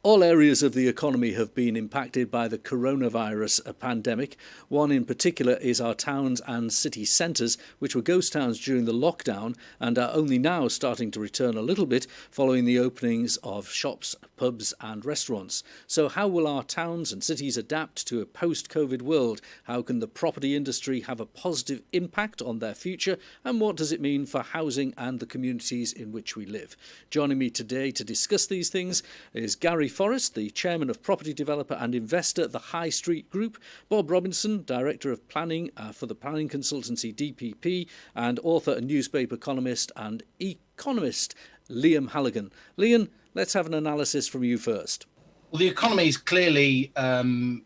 All areas of the economy have been impacted by the coronavirus pandemic. One in particular is our towns and city centres, which were ghost towns during the lockdown and are only now starting to return a little bit following the openings of shops, pubs and restaurants. So how will our towns and cities adapt to a post-COVID world? How can the property industry have a positive impact on their future? And what does it mean for housing and the communities in which we live? Joining me today to discuss these things is Gary Forrest, the chairman of property developer and investor at the High Street Group, Bob Robinson, director of planning for the planning consultancy DPP, and author and newspaper columnist and economist Liam Halligan. Liam, let's have an analysis from you first. Well, the economy is clearly in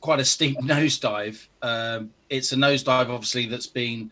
quite a steep nosedive. It's a nosedive, obviously, that's been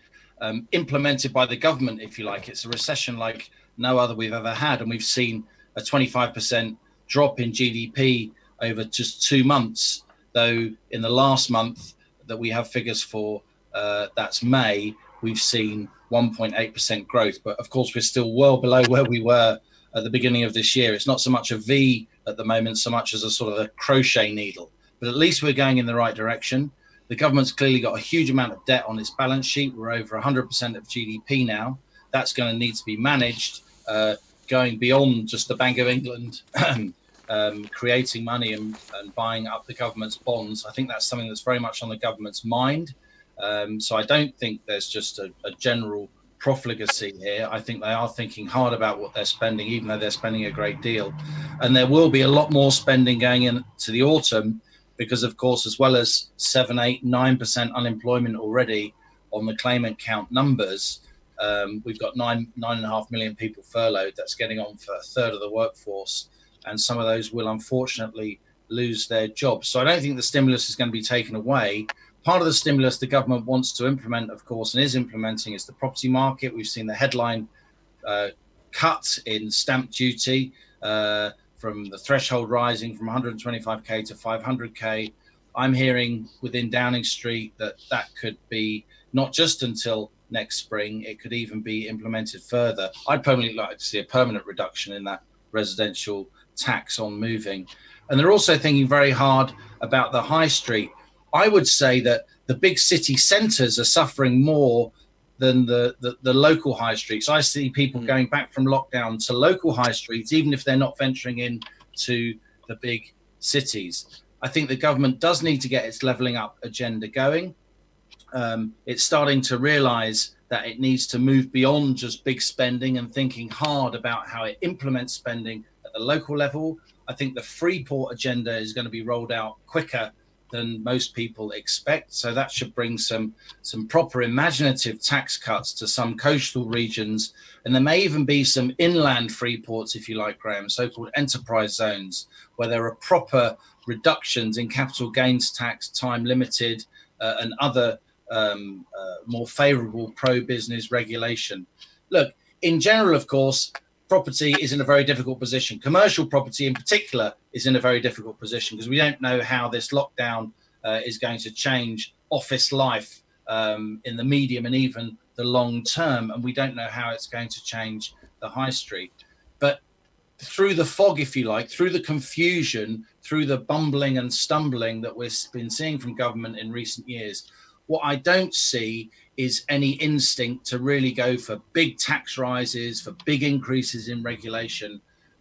implemented by the government, if you like. It's a recession like no other we've ever had, and we've seen a 25% drop in GDP over just 2 months, though in the last month that we have figures for, that's May, we've seen 1.8% growth. But of course, we're still well below where we were at the beginning of this year. It's not so much a V at the moment, so much as a sort of a crochet needle. But at least we're going in the right direction. The government's clearly got a huge amount of debt on its balance sheet. We're over 100% of GDP now. That's going to need to be managed. Going beyond just the Bank of England creating money and buying up the government's bonds. I think that's something that's very much on the government's mind. So I don't think there's just a general profligacy here. I think they are thinking hard about what they're spending, even though they're spending a great deal. And there will be a lot more spending going into the autumn because, of course, as well as 7, 8, 9% unemployment already on the claimant count numbers, we've got 9.5 million people furloughed. That's getting on for a third of the workforce. And some of those will unfortunately lose their jobs. So I don't think the stimulus is going to be taken away. Part of the stimulus the government wants to implement, of course, and is implementing is the property market. We've seen the headline cut in stamp duty from the threshold rising from 125k to 500k. I'm hearing within Downing Street that could be not just until next spring, it could even be implemented further. I'd probably like to see a permanent reduction in that residential tax on moving. And they're also thinking very hard about the high street. I would say that the big city centres are suffering more than the local high streets. I see people going back from lockdown to local high streets, even if they're not venturing in to the big cities. I think the government does need to get its levelling up agenda going. It's starting to realise that it needs to move beyond just big spending and thinking hard about how it implements spending at the local level. I think the Freeport agenda is going to be rolled out quicker than most people expect. So that should bring some proper imaginative tax cuts to some coastal regions. And there may even be some inland free ports, if you like, Graham, so-called enterprise zones, where there are proper reductions in capital gains tax, time limited, and other more favourable pro-business regulation. Look, in general, of course, property is in a very difficult position. Commercial property in particular is in a very difficult position because we don't know how this lockdown is going to change office life in the medium and even the long term. And we don't know how it's going to change the high street. But through the fog, if you like, through the confusion, through the bumbling and stumbling that we've been seeing from government in recent years, what I don't see is any instinct to really go for big tax rises, for big increases in regulation.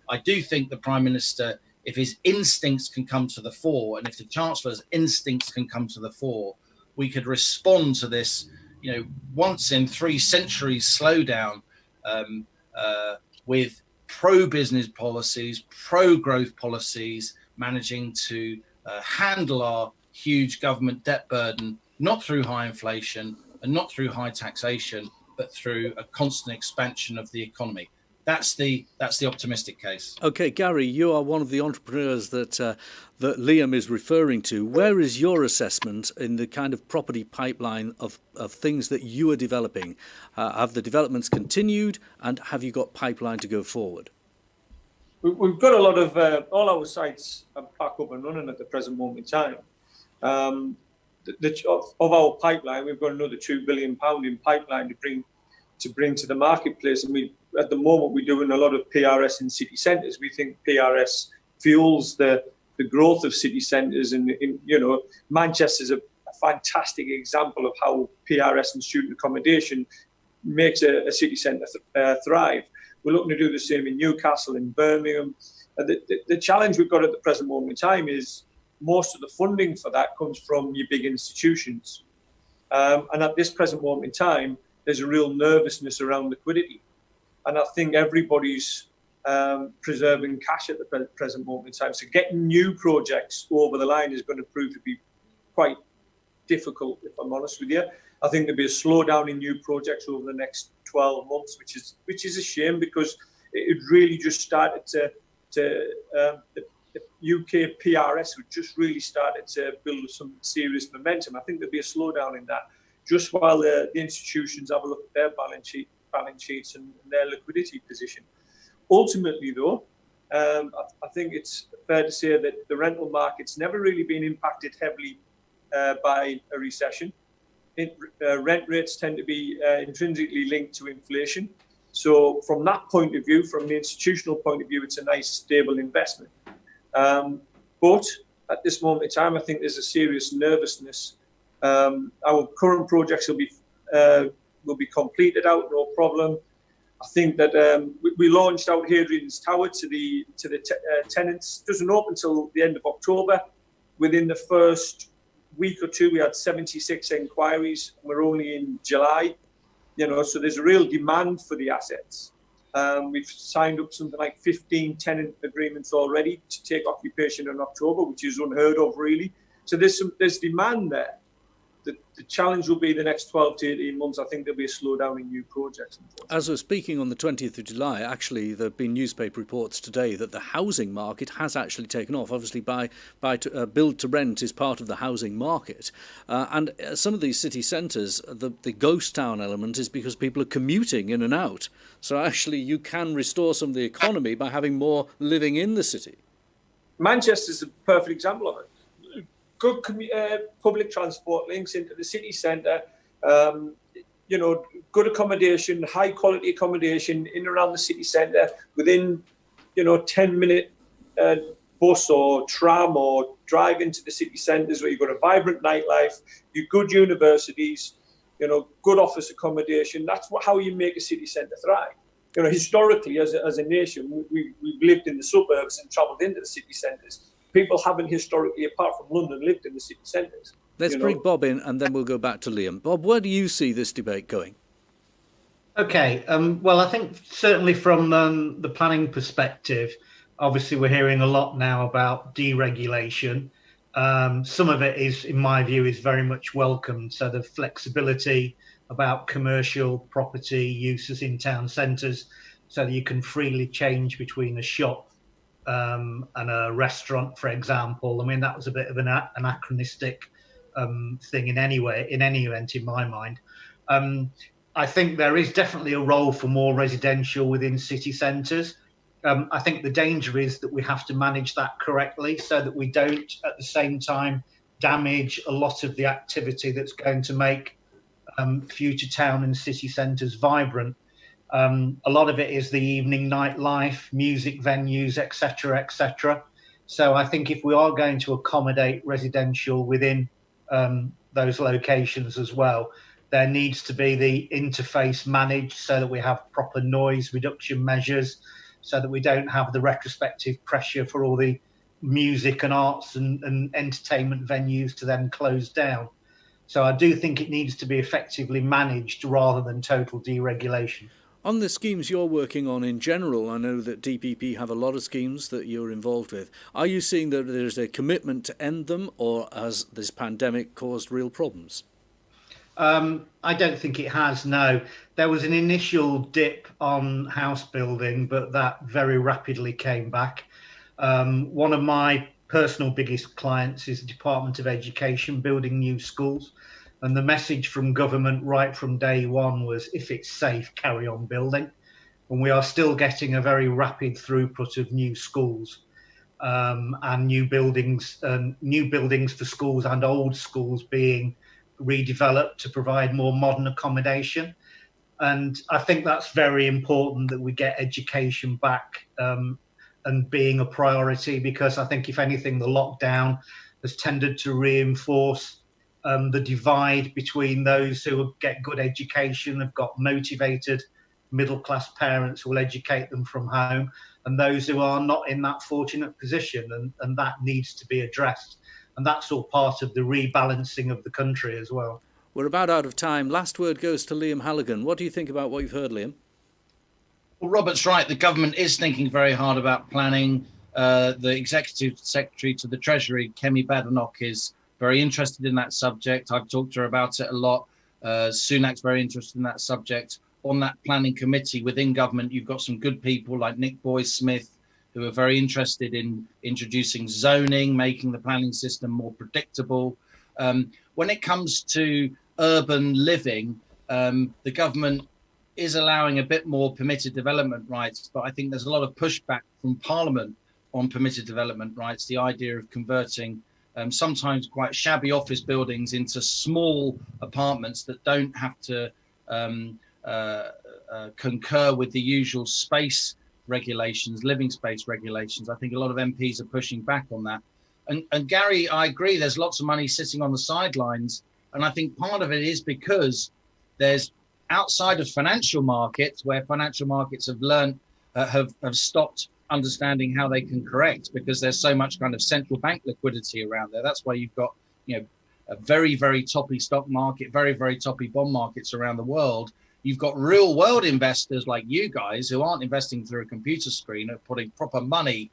I do think the Prime Minister, if his instincts can come to the fore, and if the Chancellor's instincts can come to the fore, we could respond to this, once in 3 centuries slowdown with pro-business policies, pro-growth policies, managing to handle our huge government debt burden, not through high inflation and not through high taxation, but through a constant expansion of the economy. That's the optimistic case. Okay, Gary, you are one of the entrepreneurs that Liam is referring to. Where is your assessment in the kind of property pipeline of things that you are developing? Have the developments continued, and have you got pipeline to go forward? We've got a lot of all our sites are back up and running at the present moment in time. Of our pipeline, we've got another £2 billion in pipeline to bring bring to the marketplace. And at the moment, we're doing a lot of PRS in city centres. We think PRS fuels the growth of city centres, and Manchester's a fantastic example of how PRS and student accommodation makes a city centre thrive. We're looking to do the same in Newcastle, in Birmingham. The challenge we've got at the present moment in time is most of the funding for that comes from your big institutions. And at this present moment in time, there's a real nervousness around liquidity. And I think everybody's preserving cash at the present moment in time. So getting new projects over the line is going to prove to be quite difficult, if I'm honest with you. I think there'll be a slowdown in new projects over the next 12 months, which is a shame, because it really just started the UK PRS had just really started to build some serious momentum. I think there'll be a slowdown in that, just while the institutions have a look at their balance sheets and their liquidity position. Ultimately, though, I think it's fair to say that the rental market's never really been impacted heavily by a recession. Rent rates tend to be intrinsically linked to inflation. So from that point of view, from the institutional point of view, it's a nice, stable investment. But at this moment in time, I think there's a serious nervousness. Our current projects will be completed out, no problem. I think that we launched out Hadrian's Tower to the tenants. It doesn't open until the end of October. Within the first week or two, we had 76 inquiries. We're only in July, so there's a real demand for the assets. We've signed up something like 15 tenant agreements already to take occupation in October, which is unheard of, really. So there's demand there. The challenge will be the next 12 to 18 months. I think there'll be a slowdown in new projects. As we're speaking on the 20th of July, actually, there have been newspaper reports today that the housing market has actually taken off. Obviously, build to rent is part of the housing market. And some of these city centres, the ghost town element is because people are commuting in and out. So actually, you can restore some of the economy by having more living in the city. Manchester's a perfect example of it. Good public transport links into the city centre, good accommodation, high quality accommodation in and around the city centre within, 10-minute bus or tram or drive into the city centres, where you've got a vibrant nightlife, you've good universities, good office accommodation. That's how you make a city centre thrive. Historically, as a nation, we've lived in the suburbs and travelled into the city centres. People haven't historically, apart from London, lived in the city centres. Let's bring Bob in, and then we'll go back to Liam. Bob, where do you see this debate going? Okay, well, I think certainly from the planning perspective, obviously we're hearing a lot now about deregulation. Some of it is, in my view, is very much welcomed. So the flexibility about commercial property uses in town centres, so that you can freely change between a shop and a restaurant, for example. I mean, that was a bit of an anachronistic thing in any event, in my mind. I think there is definitely a role for more residential within city centres. I think the danger is that we have to manage that correctly, so that we don't, at the same time, damage a lot of the activity that's going to make future town and city centres vibrant. A lot of it is the evening nightlife, music venues, etc., etc. So I think if we are going to accommodate residential within those locations as well, there needs to be the interface managed so that we have proper noise reduction measures, so that we don't have the retrospective pressure for all the music and arts and entertainment venues to then close down. So I do think it needs to be effectively managed rather than total deregulation. On the schemes you're working on in general, I know that DPP have a lot of schemes that you're involved with. Are you seeing that there's a commitment to end them, or has this pandemic caused real problems? I don't think it has, no. There was an initial dip on house building, but that very rapidly came back. One of my personal biggest clients is the Department of Education building new schools. And the message from government right from day one was, if it's safe, carry on building. And we are still getting a very rapid throughput of new schools and new buildings for schools and old schools being redeveloped to provide more modern accommodation. And I think that's very important that we get education back and being a priority, because I think, if anything, the lockdown has tended to reinforce the divide between those who get good education, have got motivated middle-class parents who will educate them from home, and those who are not in that fortunate position, and that needs to be addressed. And that's all part of the rebalancing of the country as well. We're about out of time. Last word goes to Liam Halligan. What do you think about what you've heard, Liam? Well, Robert's right. The government is thinking very hard about planning. The Executive Secretary to the Treasury, Kemi Badenoch, is very interested in that subject. I've talked to her about it a lot. Sunak's very interested in that subject. On that planning committee within government, you've got some good people like Nick Boys-Smith, who are very interested in introducing zoning, making the planning system more predictable. When it comes to urban living, the government is allowing a bit more permitted development rights, but I think there's a lot of pushback from Parliament on permitted development rights. The idea of converting sometimes quite shabby office buildings into small apartments that don't have to concur with the usual space regulations, living space regulations. I think a lot of MPs are pushing back on that. And Gary, I agree, there's lots of money sitting on the sidelines. And I think part of it is because there's, outside of financial markets, where financial markets have learned, have stopped understanding how they can correct, because there's so much kind of central bank liquidity around there. That's why you've got, a very, very toppy stock market, very, very toppy bond markets around the world. You've got real world investors like you guys who aren't investing through a computer screen, are putting proper money,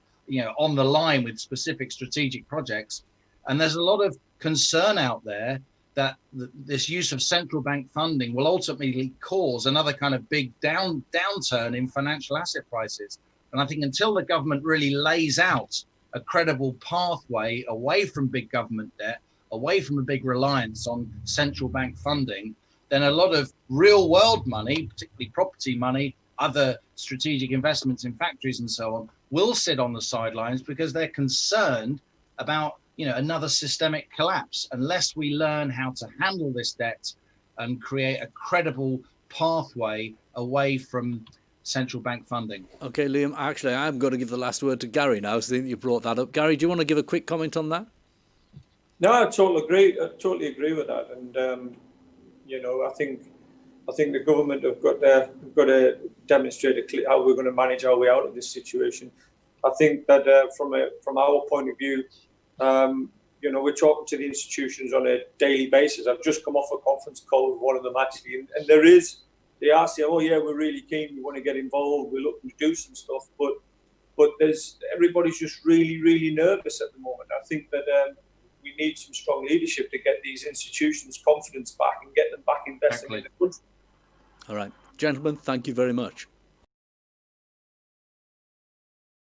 on the line with specific strategic projects. And there's a lot of concern out there that this use of central bank funding will ultimately cause another kind of big downturn in financial asset prices. And I think until the government really lays out a credible pathway away from big government debt, away from a big reliance on central bank funding, then a lot of real world money, particularly property money, other strategic investments in factories and so on, will sit on the sidelines because they're concerned about another systemic collapse, unless we learn how to handle this debt and create a credible pathway away from central bank funding. Okay, Liam, actually, I'm going to give the last word to Gary now, so you brought that up. Gary, do you want to give a quick comment on that? No, I totally agree with that. And, I think the government have got to demonstrate how we're going to manage our way out of this situation. I think that from our point of view, we're talking to the institutions on a daily basis. I've just come off a conference call with one of them actually, and they are saying, oh yeah, we're really keen, we want to get involved, we're looking to do some stuff, but everybody's just really, really nervous at the moment. I think that we need some strong leadership to get these institutions' confidence back and get them back investing in the country. All right, gentlemen, thank you very much.